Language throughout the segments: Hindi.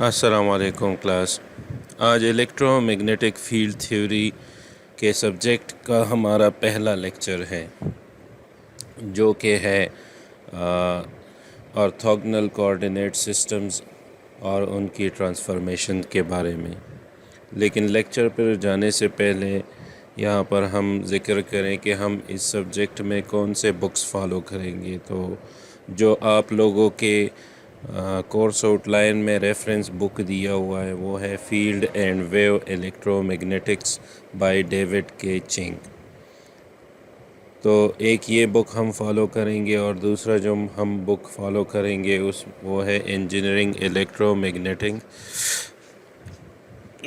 अस्सलामुअलैकुम क्लास। आज इलेक्ट्रोमैग्नेटिक फ़ील्ड थ्योरी के सब्जेक्ट का हमारा पहला लेक्चर है, जो कि है ऑर्थोगोनल कोऑर्डिनेट सिस्टम्स और उनकी ट्रांसफॉर्मेशन के बारे में। लेकिन लेक्चर पर जाने से पहले यहाँ पर हम ज़िक्र करें कि हम इस सब्जेक्ट में कौन से बुक्स फ़ॉलो करेंगे। तो जो आप लोगों के कोर्स आउटलाइन में रेफरेंस बुक दिया हुआ है वो है field and wave electromagnetics by David के चिंग। तो एक ये बुक हम फॉलो करेंगे और दूसरा जो हम बुक फॉलो करेंगे वो है engineering electromagnetic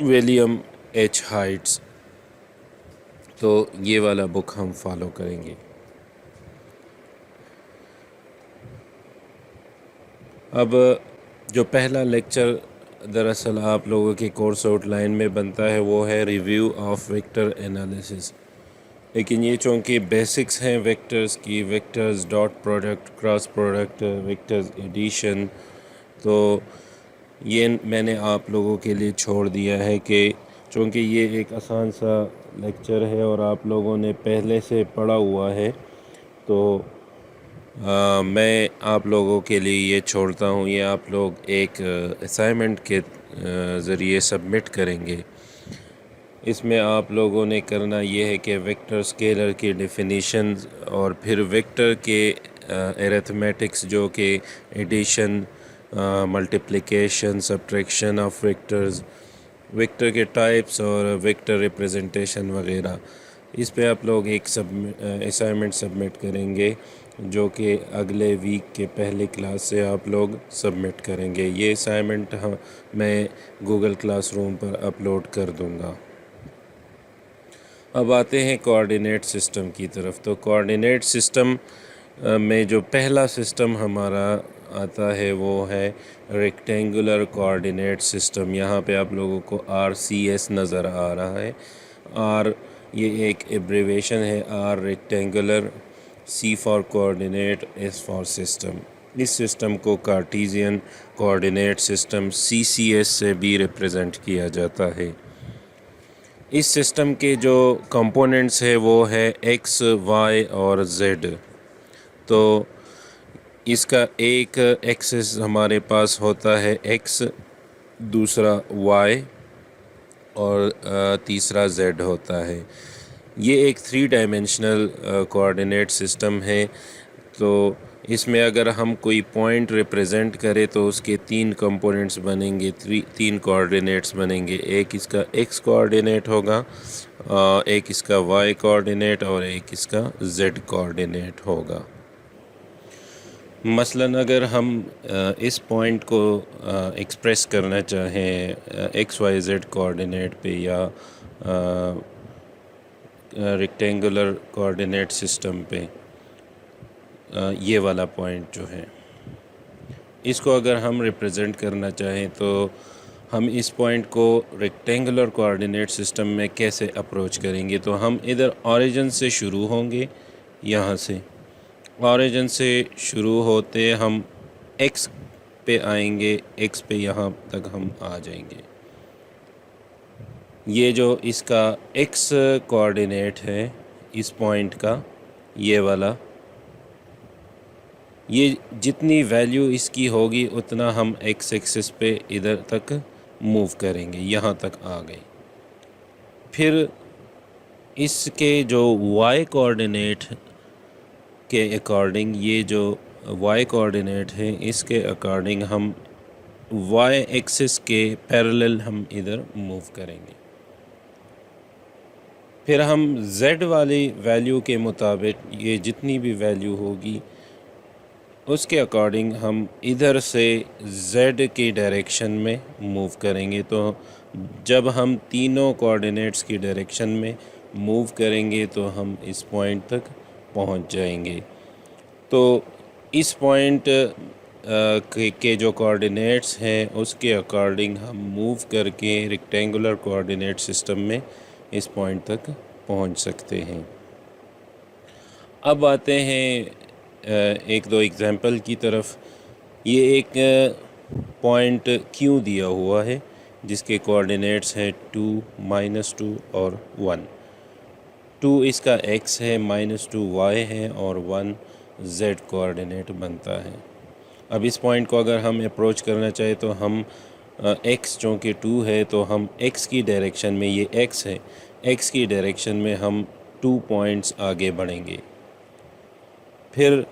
William H Heights. तो ये वाला बुक हम फॉलो करेंगे। अब जो पहला लेक्चर दरअसल आप लोगों के कोर्स आउटलाइन में बनता है वो है रिव्यू ऑफ वेक्टर एनालिसिस। लेकिन ये चूँकि बेसिक्स हैं वेक्टर्स की, vectors dot product, cross product, vectors addition, तो ये मैंने आप लोगों के लिए छोड़ दिया है कि चूँकि ये एक आसान सा लेक्चर है और आप लोगों ने पहले से पढ़ा हुआ है, तो मैं आप लोगों के लिए ये छोड़ता हूँ। ये आप लोग एक असाइनमेंट के ज़रिए सबमिट करेंगे। इसमें आप लोगों ने करना ये है कि वेक्टर स्केलर की डेफिनेशन और फिर वेक्टर के अरिथमेटिक्स जो कि addition, multiplication, subtraction of vectors, vector के टाइप्स और वेक्टर रिप्रेजेंटेशन वगैरह, इस पे आप लोग एक असाइनमेंट सबमिट करेंगे जो कि अगले वीक के पहले क्लास से आप लोग सबमिट करेंगे। ये असाइनमेंट मैं गूगल क्लासरूम पर अपलोड कर दूंगा। अब आते हैं कोऑर्डिनेट सिस्टम की तरफ। तो कोऑर्डिनेट सिस्टम में जो पहला सिस्टम हमारा आता है वो है रेक्टेंगुलर कोऑर्डिनेट सिस्टम। यहाँ पे आप लोगों को RCS नज़र आ रहा है। आर ये एक एब्रीवेशन है, R rectangular, C for coordinate, S for system. इस सिस्टम को कार्टेशियन कोऑर्डिनेट सिस्टम CCS से भी रिप्रेजेंट किया जाता है। इस सिस्टम के जो कंपोनेंट्स है वो है X, Y और Z। तो इसका एक एक्सिस हमारे पास होता है X, दूसरा Y और तीसरा Z होता है। ये एक 3 डायमेंशनल कोऑर्डिनेट सिस्टम है। तो इसमें अगर हम कोई पॉइंट रिप्रेजेंट करें तो उसके 3 कंपोनेंट्स बनेंगे, 3 कोऑर्डिनेट्स बनेंगे। एक इसका X कोऑर्डिनेट होगा, एक इसका Y कोऑर्डिनेट और एक इसका Z कोऑर्डिनेट होगा। मसलन अगर हम इस पॉइंट को एक्सप्रेस करना चाहें XYZ कोऑर्डिनेट पे या रेक्टेंगुलर कोऑर्डिनेट सिस्टम पे, ये वाला पॉइंट जो है इसको अगर हम रिप्रेजेंट करना चाहें तो हम इस पॉइंट को रेक्टेंगुलर कोऑर्डिनेट सिस्टम में कैसे अप्रोच करेंगे। तो हम इधर ओरिजिन से शुरू होंगे, यहाँ से ओरिजिन से शुरू होते हम X पे आएंगे, X पे यहाँ तक हम आ जाएंगे। ये जो इसका X कोऑर्डिनेट है इस पॉइंट का, ये वाला, ये जितनी वैल्यू इसकी होगी उतना हम X एक्सिस पे इधर तक मूव करेंगे, यहाँ तक आ गए। फिर इसके जो Y कोऑर्डिनेट के अकॉर्डिंग, ये जो Y कोऑर्डिनेट है इसके अकॉर्डिंग हम Y एक्सिस के पैरेलल हम इधर मूव करेंगे। फिर हम Z वाली वैल्यू के मुताबिक ये जितनी भी वैल्यू होगी उसके अकॉर्डिंग हम इधर से Z की डायरेक्शन में मूव करेंगे। तो जब हम तीनों कोऑर्डिनेट्स की डायरेक्शन में मूव करेंगे तो हम इस पॉइंट तक पहुंच जाएंगे। तो इस पॉइंट के जो कोऑर्डिनेट्स हैं उसके अकॉर्डिंग हम मूव करके रेक्टेंगुलर कोऑर्डिनेट सिस्टम में इस पॉइंट तक पहुंच सकते हैं। अब आते हैं एक दो एग्ज़ाम्पल की तरफ। ये एक पॉइंट क्यू दिया हुआ है जिसके कोऑर्डिनेट्स हैं 2, -2 और 1। 2 इसका x है, -2 y है और 1 z कोऑर्डिनेट बनता है। अब इस पॉइंट को अगर हम अप्रोच करना चाहें तो हम x चूँकि 2 है तो हम x की डायरेक्शन में, ये x है, x की डायरेक्शन में हम 2 पॉइंट्स आगे बढ़ेंगे। फिर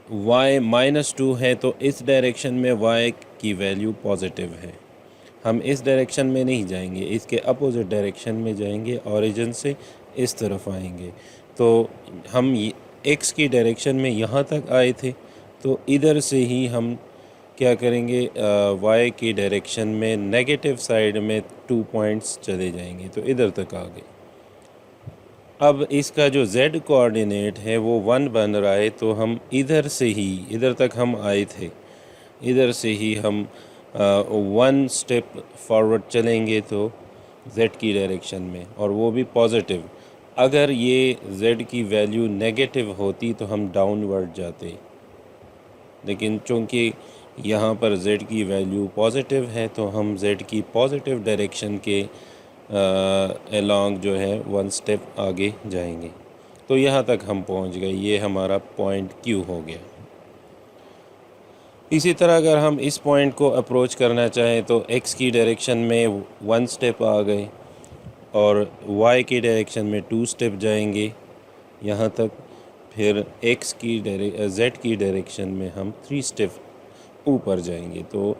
y -2 है तो इस डायरेक्शन में y की वैल्यू पॉजिटिव है। हम इस डायरेक्शन में नहीं जाएंगे, इसके अपोजिट डायरेक्शन में जाएंगे, ओरिजिन से इस तरफ आएंगे। तो हम x की डायरेक्शन में यहाँ तक आए थे तो इधर से ही हम क्या करेंगे, y की डायरेक्शन में नेगेटिव साइड में 2 पॉइंट्स चले जाएंगे तो इधर तक आ गए। अब इसका जो z कोऑर्डिनेट है वो 1 बन रहा है तो हम इधर से ही, इधर तक हम आए थे, इधर से ही हम 1 स्टेप फॉरवर्ड चलेंगे तो z की डायरेक्शन में, और वो भी पॉजिटिव। अगर ये z की वैल्यू नेगेटिव होती तो हम डाउनवर्ड जाते, लेकिन चूँकि यहाँ पर z की वैल्यू पॉजिटिव है तो हम z की पॉजिटिव डायरेक्शन के अलॉन्ग जो है 1 स्टेप आगे जाएंगे। तो यहाँ तक हम पहुँच गए, ये हमारा पॉइंट Q हो गया। इसी तरह अगर हम इस पॉइंट को अप्रोच करना चाहें तो x की डायरेक्शन में 1 स्टेप आ गए और y की डायरेक्शन में 2 स्टेप जाएंगे यहाँ तक, फिर z की डायरेक्शन में हम 3 स्टेप ऊपर जाएंगे। तो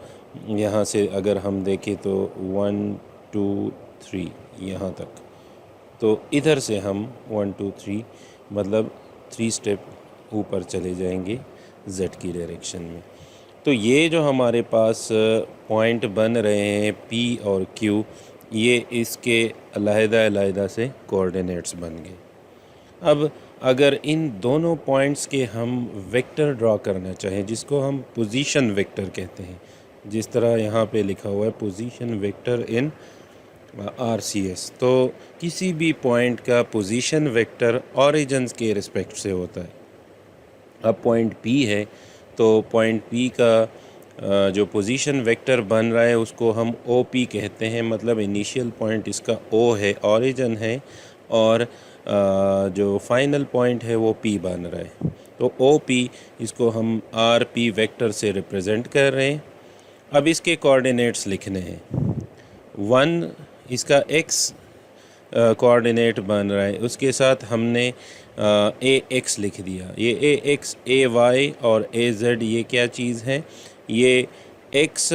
यहाँ से अगर हम देखें तो 1 2 3 यहाँ तक, तो इधर से हम 1 2 3 मतलब 3 स्टेप ऊपर चले जाएंगे z की डायरेक्शन में। तो ये जो हमारे पास पॉइंट बन रहे हैं P और Q, ये इसके अलग-अलग से कोऑर्डिनेट्स बन गए। अब अगर इन दोनों पॉइंट्स के हम वेक्टर ड्रॉ करना चाहें, जिसको हम पोजीशन वेक्टर कहते हैं, जिस तरह यहाँ पे लिखा हुआ है पोजीशन वेक्टर इन RCS, तो किसी भी पॉइंट का पोजीशन वेक्टर ऑरिजिन्स के रिस्पेक्ट से होता है। अब पॉइंट P है तो पॉइंट P का जो पोजीशन वेक्टर बन रहा है उसको हम OP कहते हैं, मतलब इनिशियल पॉइंट इसका O है, ऑरिजिन है, और जो फाइनल पॉइंट है वो P बन रहा है। तो OP इसको हम RP वेक्टर से रिप्रेजेंट कर रहे हैं। अब इसके कोऑर्डिनेट्स लिखने हैं। 1 इसका x कोऑर्डिनेट बन रहा है, उसके साथ हमने ax लिख दिया। ये ax, ay और az ये क्या चीज़ है, ये x,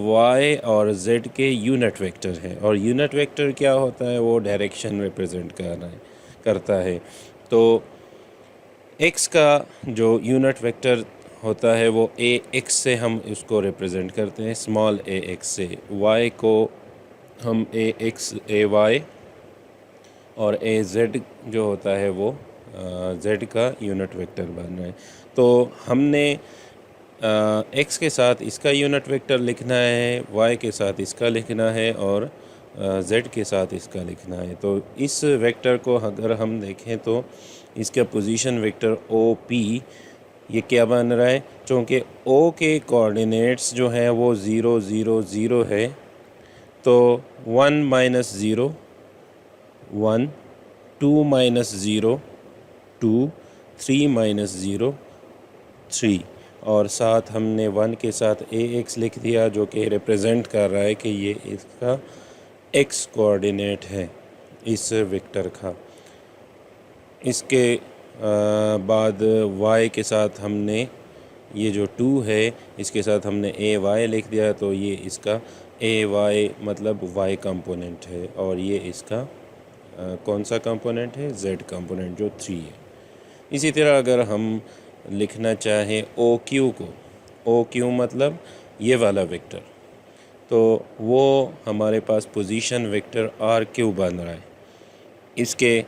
y और z के यूनिट वेक्टर है। और यूनिट वेक्टर क्या होता है, वो डायरेक्शन रिप्रेजेंट करता है। तो x का जो यूनिट वेक्टर होता है वो ax से हम उसको रिप्रेजेंट करते हैं, स्मॉल ax से। y को हम ax, ay और az जो होता है वो z का यूनिट वेक्टर बन रहा है। तो हमने x के साथ इसका यूनिट वेक्टर लिखना है, y के साथ इसका लिखना है और z के साथ इसका लिखना है। तो इस वेक्टर को अगर हम देखें तो इसका पोजीशन वेक्टर OP ये क्या बन रहा है, चूँकि O के कोऑर्डिनेट्स जो हैं वो 0 0 0 है, तो 1 - 0 1, 2 - 0 2, 3 - 0 3, और साथ हमने 1 के साथ ax लिख दिया जो कि रिप्रेजेंट कर रहा है कि ये इसका x कोऑर्डिनेट है इस वेक्टर का। इसके बाद y के साथ हमने ये जो 2 है इसके साथ हमने ay लिख दिया, तो ये इसका ay मतलब y कंपोनेंट है, और ये इसका कौन सा कंपोनेंट है, z कंपोनेंट जो 3 है। इसी तरह अगर हम लिखना चाहें OQ को, OQ मतलब ये वाला वेक्टर, तो वो हमारे पास पोजीशन वेक्टर RQ बन रहा है। इसके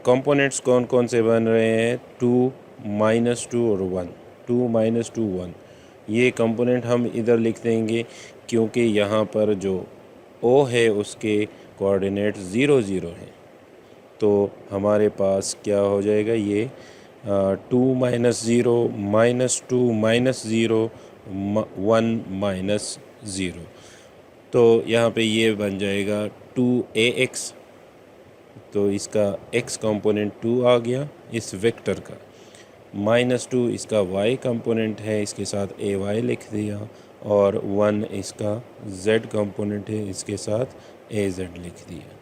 कंपोनेंट्स कौन कौन से बन रहे हैं, 2 -2 और 1, 2 -2 1। ये कंपोनेंट हम इधर लिख देंगे क्योंकि यहाँ पर जो O है उसके कोऑर्डिनेट 0 0 हैं। तो हमारे पास क्या हो जाएगा, ये 2 - 0 -2 -0 1 माइनस 0। तो यहाँ पे ये बन जाएगा 2ax, तो इसका x कंपोनेंट 2 आ गया इस वेक्टर का, -2 इसका y कंपोनेंट है, इसके साथ ay लिख दिया, और 1 इसका z कंपोनेंट है, इसके साथ az लिख दिया।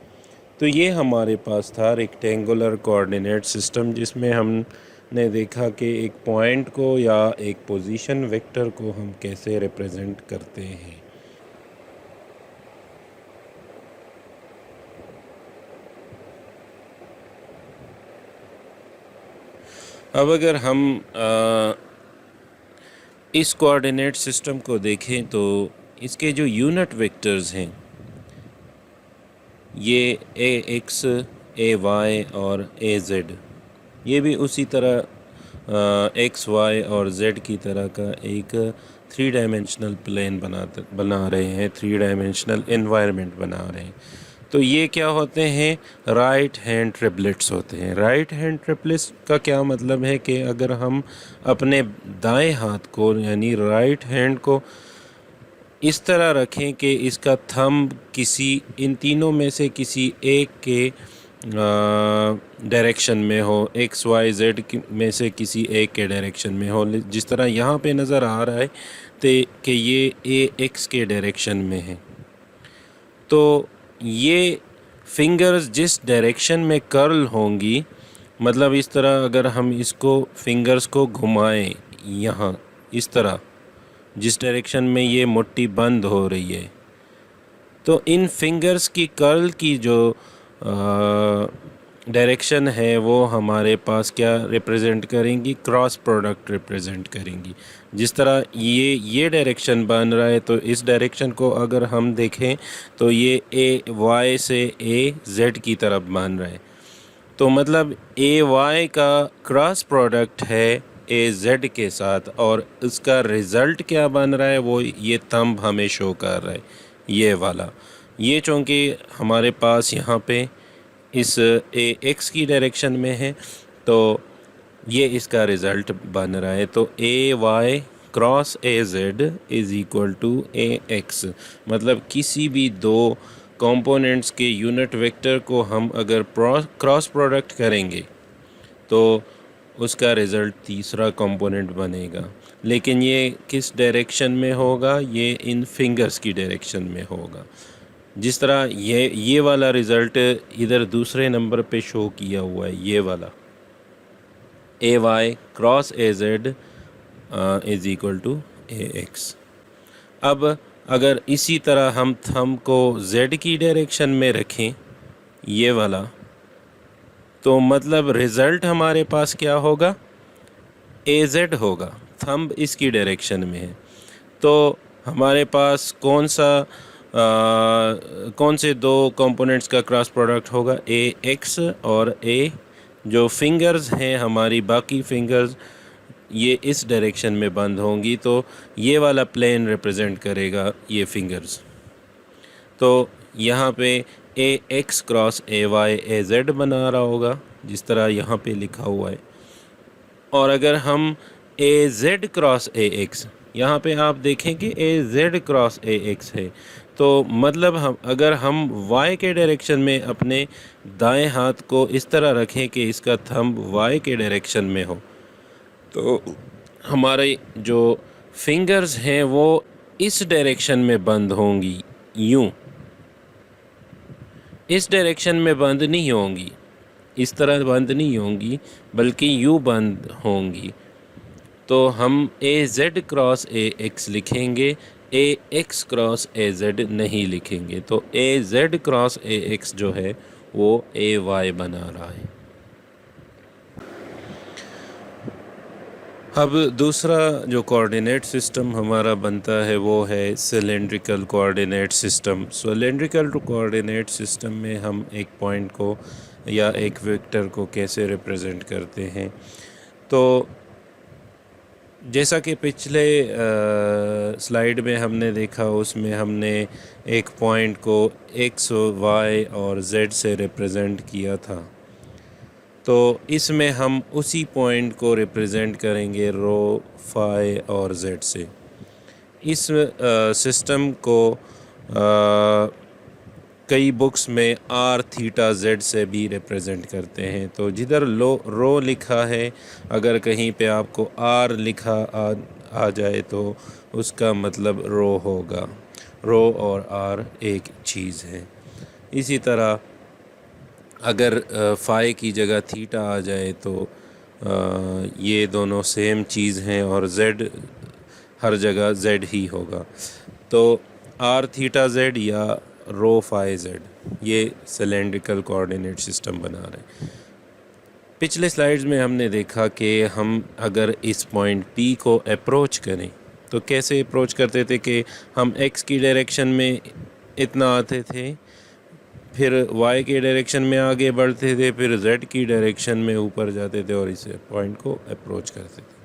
तो ये हमारे पास था रेक्टेंगुलर कोऑर्डिनेट सिस्टम, जिसमें हमने देखा कि एक पॉइंट को या एक पोजीशन वेक्टर को हम कैसे रिप्रेजेंट करते हैं। अब अगर हम इस कोऑर्डिनेट सिस्टम को देखें तो इसके जो यूनिट वेक्टर्स हैं ये ax, ay और az, ये भी उसी तरह x, y और z की तरह का एक 3 डायमेंशनल प्लेन बना रहे हैं, 3 डायमेंशनल एनवायरनमेंट बना रहे हैं। तो ये क्या होते हैं, राइट हैंड ट्रिपलेट्स होते हैं। राइट हैंड ट्रिपलेट्स का क्या मतलब है कि अगर हम अपने दाएं हाथ को यानी राइट हैंड को इस तरह रखें कि इसका थंब किसी इन तीनों में से किसी एक के डायरेक्शन में हो, एक्स वाई जेड में से किसी एक के डायरेक्शन में हो, जिस तरह यहाँ पे नज़र आ रहा है कि ये ए एक्स के डायरेक्शन में है, तो ये फिंगर्स जिस डायरेक्शन में कर्ल होंगी, मतलब इस तरह अगर हम इसको फिंगर्स को घुमाएं यहाँ इस तरह जिस डायरेक्शन में ये मुट्ठी बंद हो रही है, तो इन फिंगर्स की कर्ल की जो डायरेक्शन है वो हमारे पास क्या रिप्रेजेंट करेंगी, क्रॉस प्रोडक्ट रिप्रेजेंट करेंगी। जिस तरह ये डायरेक्शन बन रहा है, तो इस डायरेक्शन को अगर हम देखें तो ये ए वाई से ए जेड की तरफ बन रहा है, तो मतलब ए वाई का क्रॉस प्रोडक्ट है ए जेड के साथ, और इसका रिज़ल्ट क्या बन रहा है वो ये थंब हमें शो कर रहा है, ये वाला। ये चूँकि हमारे पास यहाँ पे इस ए एक्स की डायरेक्शन में है, तो ये इसका रिज़ल्ट बन रहा है। तो A Y cross A Z is equal to A X, मतलब किसी भी दो कंपोनेंट्स के यूनिट वेक्टर को हम अगर क्रॉस प्रोडक्ट करेंगे तो उसका रिज़ल्ट तीसरा कंपोनेंट बनेगा, लेकिन ये किस डायरेक्शन में होगा, ये इन फिंगर्स की डायरेक्शन में होगा। जिस तरह ये वाला रिज़ल्ट इधर दूसरे नंबर पे शो किया हुआ है, ये वाला A Y cross A Z is equal to A X. अब अगर इसी तरह हम थंब को जेड की डायरेक्शन में रखें, ये वाला, तो मतलब रिज़ल्ट हमारे पास क्या होगा, ए जेड होगा, थंब इसकी डायरेक्शन में है। तो हमारे पास कौन से दो कंपोनेंट्स का क्रॉस प्रोडक्ट होगा, ए एक्स और ए जो फिंगर्स हैं हमारी बाकी फिंगर्स ये इस डायरेक्शन में बंद होंगी, तो ये वाला प्लेन रिप्रेजेंट करेगा ये फिंगर्स। तो यहाँ पे A X cross A Y A Z बना रहा होगा, जिस तरह यहाँ पे लिखा हुआ है। और अगर हम ए जेड क्रॉस ए एक्स, यहाँ पे आप देखें कि ए जेड क्रॉस ए एक्स है, तो मतलब अगर हम y के डायरेक्शन में अपने दाएं हाथ को इस तरह रखें कि इसका थंब y के डायरेक्शन में हो, तो हमारे जो फिंगर्स हैं वो इस डायरेक्शन में बंद होंगी, यूं इस डायरेक्शन में बंद नहीं होंगी, इस तरह बंद नहीं होंगी, बल्कि यूं बंद होंगी। तो हम ए जेड क्रॉस ए एक्स लिखेंगे, ए एक्स क्रॉस ए जेड नहीं लिखेंगे। तो ए जेड क्रॉस ए एक्स जो है वो ए वाई बना रहा है। अब दूसरा जो कोऑर्डिनेट सिस्टम हमारा बनता है वो है cylindrical coordinate system. Cylindrical coordinate system में हम एक पॉइंट को या एक वेक्टर को कैसे रिप्रेजेंट करते हैं, तो जैसा कि पिछले स्लाइड में हमने देखा, उसमें हमने एक पॉइंट को एक्स, वाई और जेड से रिप्रेजेंट किया था। तो इसमें हम उसी पॉइंट को रिप्रेजेंट करेंगे रो, फाई और जेड से। इस सिस्टम को कई बुक्स में आर थीटा जेड से भी रिप्रेजेंट करते हैं। तो जिधर रो लिखा है, अगर कहीं पे आपको आर लिखा आ जाए तो उसका मतलब रो होगा। रो और आर एक चीज़ है। इसी तरह अगर फाई की जगह थीटा आ जाए तो ये दोनों सेम चीज़ हैं और जेड हर जगह जेड ही होगा। तो आर थीटा जेड या रो फाई जेड, ये सिलेंड्रिकल कोऑर्डिनेट सिस्टम बना रहे हैं। पिछले स्लाइड्स में हमने देखा कि हम अगर इस पॉइंट पी को अप्रोच करें तो कैसे अप्रोच करते थे कि हम एक्स की डायरेक्शन में इतना आते थे, फिर वाई के डायरेक्शन में आगे बढ़ते थे, फिर जेड की डायरेक्शन में ऊपर जाते थे और इस पॉइंट को अप्रोच करते थे।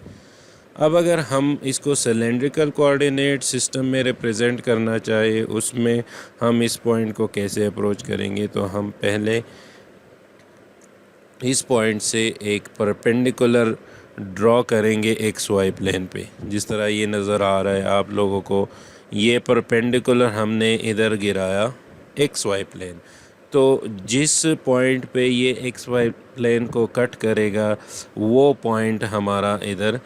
अब अगर हम इसको सिलेंड्रिकल कोऑर्डिनेट सिस्टम में रिप्रेजेंट करना चाहे, उसमें हम इस पॉइंट को कैसे अप्रोच करेंगे, तो हम पहले इस पॉइंट से एक परपेंडिकुलर ड्रॉ करेंगे एक्स वाई प्लेन पे। जिस तरह ये नज़र आ रहा है आप लोगों को, ये परपेंडिकुलर हमने इधर गिराया एक्स वाई प्लेन। तो जिस पॉइंट पे ये एक्स वाई प्लेन को कट करेगा वो पॉइंट हमारा इधर,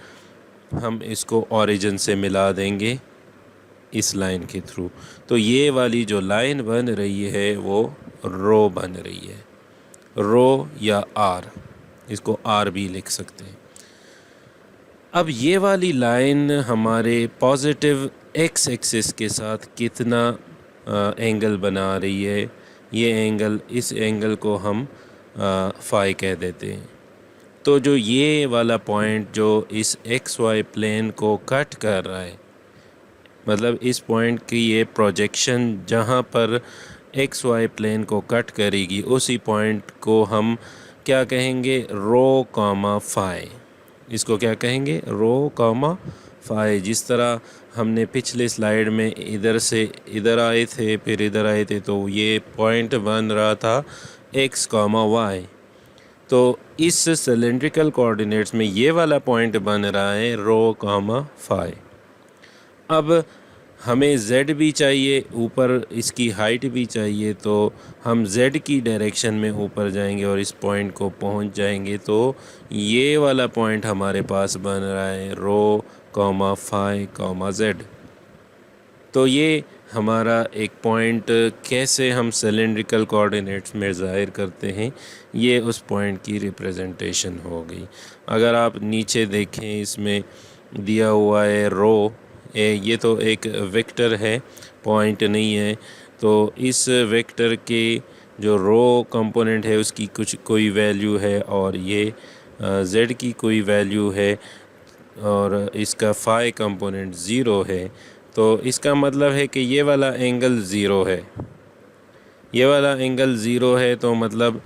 हम इसको ओरिजिन से मिला देंगे इस लाइन के थ्रू। तो ये वाली जो लाइन बन रही है वो रो बन रही है, रो या आर, इसको आर भी लिख सकते हैं। अब ये वाली लाइन हमारे पॉजिटिव एक्स एक्सिस के साथ कितना एंगल बना रही है, ये एंगल, इस एंगल को हम फाई कह देते हैं। तो जो ये वाला पॉइंट जो इस एक्स वाई प्लेन को कट कर रहा है, मतलब इस पॉइंट की ये प्रोजेक्शन जहाँ पर एक्स वाई प्लेन को कट करेगी, उसी पॉइंट को हम क्या कहेंगे, रो कॉमा फाई। इसको क्या कहेंगे, रो कॉमा फाई। जिस तरह हमने पिछले स्लाइड में इधर से इधर आए थे फिर इधर आए थे, तो ये पॉइंट बन रहा था एक्स कॉमा वाई। तो इस सिलेंड्रिकल कोऑर्डिनेट्स में ये वाला पॉइंट बन रहा है रो कॉमा फाई। अब हमें z भी चाहिए, ऊपर इसकी हाइट भी चाहिए, तो हम z की डायरेक्शन में ऊपर जाएंगे और इस पॉइंट को पहुंच जाएंगे। तो ये वाला पॉइंट हमारे पास बन रहा है row comma phi comma z। तो ये हमारा एक पॉइंट कैसे हम सिलेंड्रिकल कोऑर्डिनेट्स में ज़ाहिर करते हैं, ये उस पॉइंट की रिप्रेजेंटेशन हो गई। अगर आप नीचे देखें, इसमें दिया हुआ है रो, ये तो एक वेक्टर है, पॉइंट नहीं है। तो इस वेक्टर के जो रो कंपोनेंट है उसकी कोई वैल्यू है और ये z की कोई वैल्यू है और इसका फाई कंपोनेंट ज़ीरो है। तो इसका मतलब है कि ये वाला एंगल ज़ीरो है, ये वाला एंगल ज़ीरो है। तो मतलब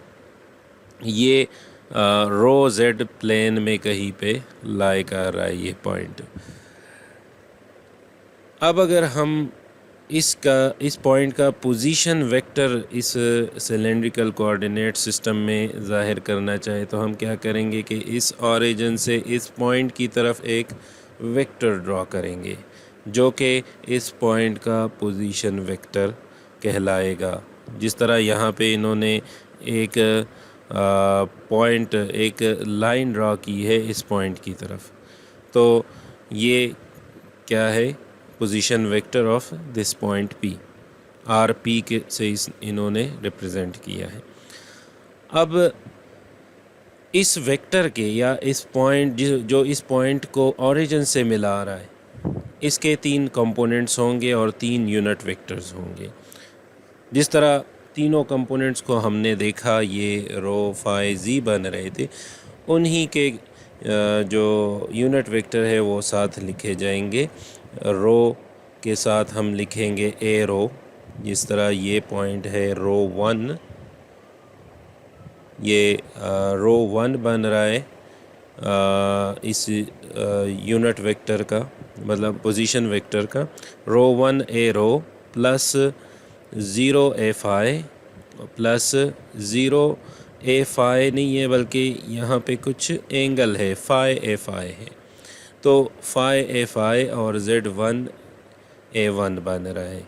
ये रो z प्लेन में कहीं पे लाई कर रहा है ये पॉइंट। अब अगर हम इस पॉइंट का पोजीशन वेक्टर इस सिलेंड्रिकल कोऑर्डिनेट सिस्टम में ज़ाहिर करना चाहे, तो हम क्या करेंगे कि इस ओरिजिन से इस पॉइंट की तरफ एक वेक्टर ड्रॉ करेंगे जो कि इस पॉइंट का पोजीशन वेक्टर कहलाएगा। जिस तरह यहाँ पे इन्होंने एक पॉइंट, एक लाइन ड्रॉ की है इस पॉइंट की तरफ, तो ये क्या है, position vector of this point P, R P के से इन्होंने रिप्रेजेंट किया है। अब इस वेक्टर के या इस पॉइंट जो इस पॉइंट को ओरिजिन से मिला रहा है, इसके 3 कंपोनेंट्स होंगे और 3 यूनिट वेक्टर्स होंगे। जिस तरह तीनों कंपोनेंट्स को हमने देखा, ये रो फाई जी बन रहे थे, उन्हीं के जो यूनिट वेक्टर है वो साथ लिखे जाएंगे। रो के साथ हम लिखेंगे ए रो। जिस तरह ये पॉइंट है रो 1, ये रो 1 बन रहा है इस यूनिट वेक्टर का, मतलब पोजीशन वेक्टर का। रो 1 ए रो प्लस 0 ए फाई प्लस 0 ए फाई नहीं है, बल्कि यहाँ पे कुछ एंगल है, फाई ए फाई है। तो फाई ए फाई और z1 A1 बन रहा है,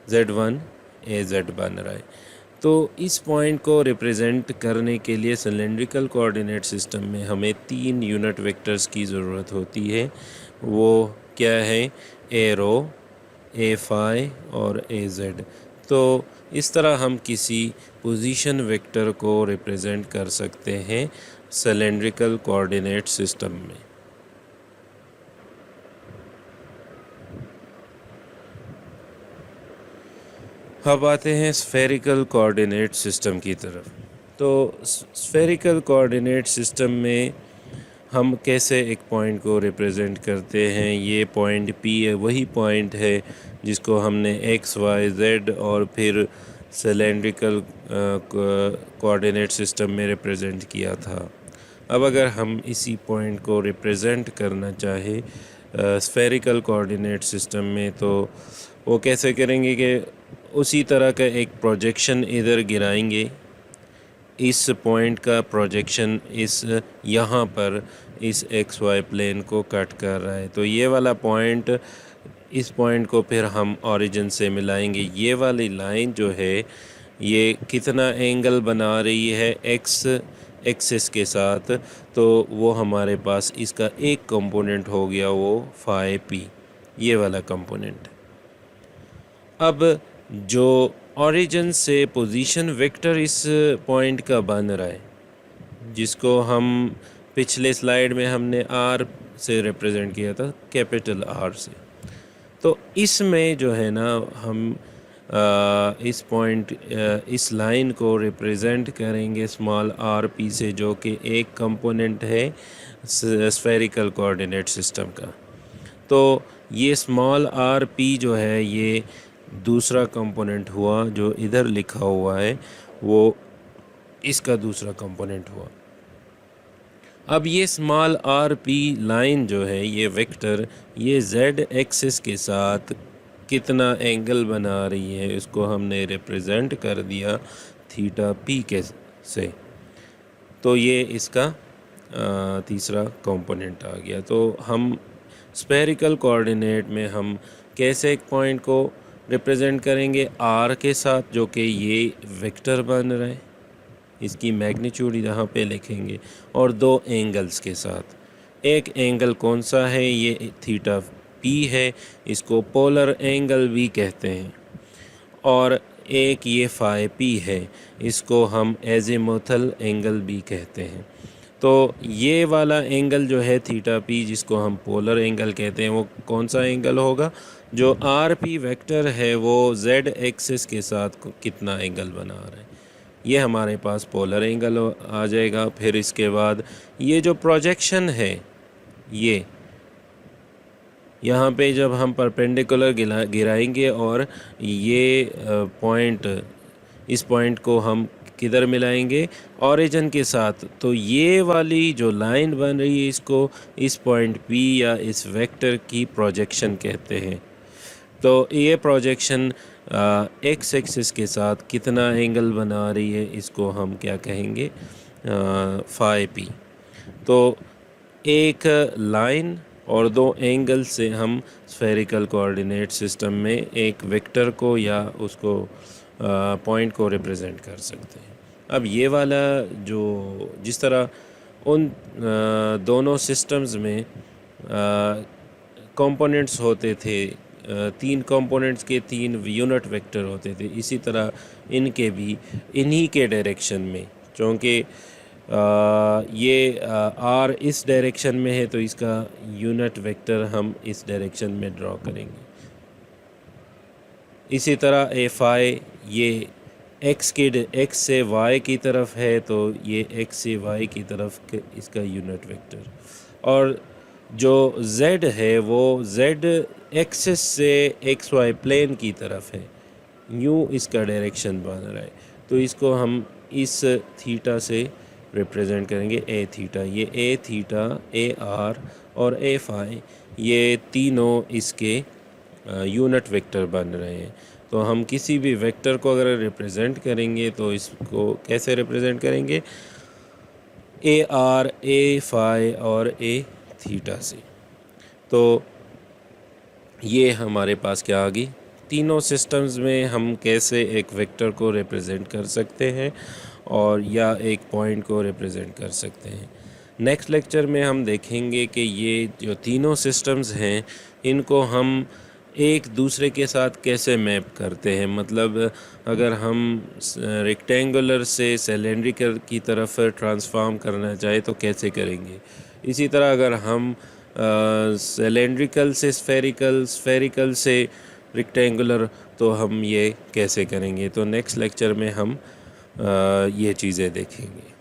Z1 AZ बन रहा है। तो इस पॉइंट को रिप्रेजेंट करने के लिए सिलेंड्रिकल कोऑर्डिनेट सिस्टम में हमें 3 यूनिट वेक्टर्स की ज़रूरत होती है। वो क्या है? ए रो, ए फाई और ए जेड। तो इस तरह हम किसी पोजीशन वेक्टर को रिप्रेजेंट कर सकते हैं सिलेंड्रिकल कोऑर्डिनेट सिस्टम में। अब आते हैं स्फेरिकल कोऑर्डिनेट सिस्टम की तरफ। तो स्फेरिकल कोऑर्डिनेट सिस्टम में हम कैसे एक पॉइंट को रिप्रेजेंट करते हैं? ये पॉइंट P है, वही पॉइंट है जिसको हमने x, y, z और फिर सिलेंड्रिकल कोऑर्डिनेट सिस्टम में रिप्रेजेंट किया था। अब अगर हम इसी पॉइंट को रिप्रेजेंट करना चाहे स्फेरिकल कोऑर्डिनेट सिस्टम में, तो वो कैसे करेंगे कि उसी तरह का एक प्रोजेक्शन इधर गिराएंगे। इस पॉइंट का प्रोजेक्शन इस यहाँ पर इस एक्स वाई प्लेन को कट कर रहा है। तो ये वाला पॉइंट, इस पॉइंट को फिर हम ओरिजिन से मिलाएंगे। ये वाली लाइन जो है ये कितना एंगल बना रही है एक्स एक्सिस के साथ, तो वो हमारे पास इसका एक कंपोनेंट हो गया, वो फाई पी, ये वाला कंपोनेंट। अब जो ओरिजिन से पोजीशन वेक्टर इस पॉइंट का बन रहा है, जिसको हम पिछले स्लाइड में हमने आर से रिप्रेजेंट किया था, कैपिटल आर से। तो इसमें जो है ना हम इस पॉइंट इस लाइन को रिप्रेजेंट करेंगे स्मॉल आर पी से, जो कि एक कंपोनेंट है स्फेरिकल कोऑर्डिनेट सिस्टम का। तो ये स्मॉल आर पी जो है ये दूसरा कंपोनेंट हुआ, जो इधर लिखा हुआ है वो इसका दूसरा कंपोनेंट हुआ। अब ये स्मॉल आर पी लाइन जो है, ये वेक्टर, ये जेड एक्सिस के साथ कितना एंगल बना रही है, इसको हमने रिप्रेजेंट कर दिया थीटा पी के से। तो ये इसका तीसरा कंपोनेंट आ गया। तो हम स्फेरिकल कोऑर्डिनेट में हम कैसे एक पॉइंट को रिप्रेजेंट करेंगे? आर के साथ, जो कि ये वेक्टर बन रहा है, इसकी मैग्नीट्यूड यहाँ पे लिखेंगे, और दो एंगल्स के साथ। एक एंगल कौन सा है? ये थीटा पी है, इसको पोलर एंगल भी कहते हैं। और एक ये फाई पी है, इसको हम एज़िमुथल एंगल भी कहते हैं। तो ये वाला एंगल जो है थीटा पी, जिसको हम पोलर एंगल कहते हैं, वो कौन सा एंगल होगा? जो आर पी वेक्टर है वो जेड एक्सिस के साथ कितना एंगल बना रहा है, ये हमारे पास पोलर एंगल आ जाएगा। फिर इसके बाद ये जो प्रोजेक्शन है, ये यहाँ पे जब हम परपेंडिकुलर गिराएंगे और ये पॉइंट, इस पॉइंट को हम किधर मिलाएंगे? ओरिजिन के साथ। तो ये वाली जो लाइन बन रही है, इसको इस पॉइंट P या इस वेक्टर की प्रोजेक्शन कहते हैं। तो ये प्रोजेक्शन एक्स एक्सिस के साथ कितना एंगल बना रही है, इसको हम क्या कहेंगे? Phi P. तो एक लाइन और दो एंगल से हम स्फेरिकल कोऑर्डिनेट सिस्टम में एक वेक्टर को या उसको पॉइंट को रिप्रेजेंट कर सकते हैं। अब ये वाला जो जिस तरह उन दोनों सिस्टम्स में कंपोनेंट्स होते थे, तीन कंपोनेंट्स के तीन यूनिट वेक्टर होते थे, इसी तरह इनके भी इन्हीं के डायरेक्शन में, क्योंकि ये आर इस डायरेक्शन में है तो इसका यूनिट वेक्टर हम इस डायरेक्शन में ड्रॉ करेंगे। इसी तरह ए फाई, ये एक्स से वाई की तरफ है, तो ये एक्स से वाई की तरफ इसका यूनिट वेक्टर। और जो z है वो z एक्सिस से एक्स वाई प्लेन की तरफ है, यूँ इसका डायरेक्शन बन रहा है। तो इसको हम इस थीटा से रिप्रेजेंट करेंगे, ए थीटा। ये ए थीटा, ए आर और ए फाई, ये तीनों इसके यूनिट वेक्टर बन रहे हैं। तो हम किसी भी वेक्टर को अगर रिप्रेजेंट करेंगे तो इसको कैसे रिप्रेजेंट करेंगे? ए आर, ए फाई और ए थीटा से। तो ये हमारे पास क्या आ गई, तीनों सिस्टम्स में हम कैसे एक वेक्टर को रिप्रेजेंट कर सकते हैं और या एक पॉइंट को रिप्रेजेंट कर सकते हैं। नेक्स्ट लेक्चर में हम देखेंगे कि ये जो तीनों सिस्टम्स हैं इनको हम एक दूसरे के साथ कैसे मैप करते हैं, मतलब अगर हम रेक्टेंगुलर से सिलेंड्रिकल की तरफ ट्रांसफॉर्म करना चाहे तो कैसे करेंगे। इसी तरह अगर हम सिलेंड्रिकल से स्फेरिकल, स्फेरिकल से रेक्टेंगुलर, तो हम ये कैसे करेंगे। तो नेक्स्ट लेक्चर में हम ये चीज़ें देखेंगे।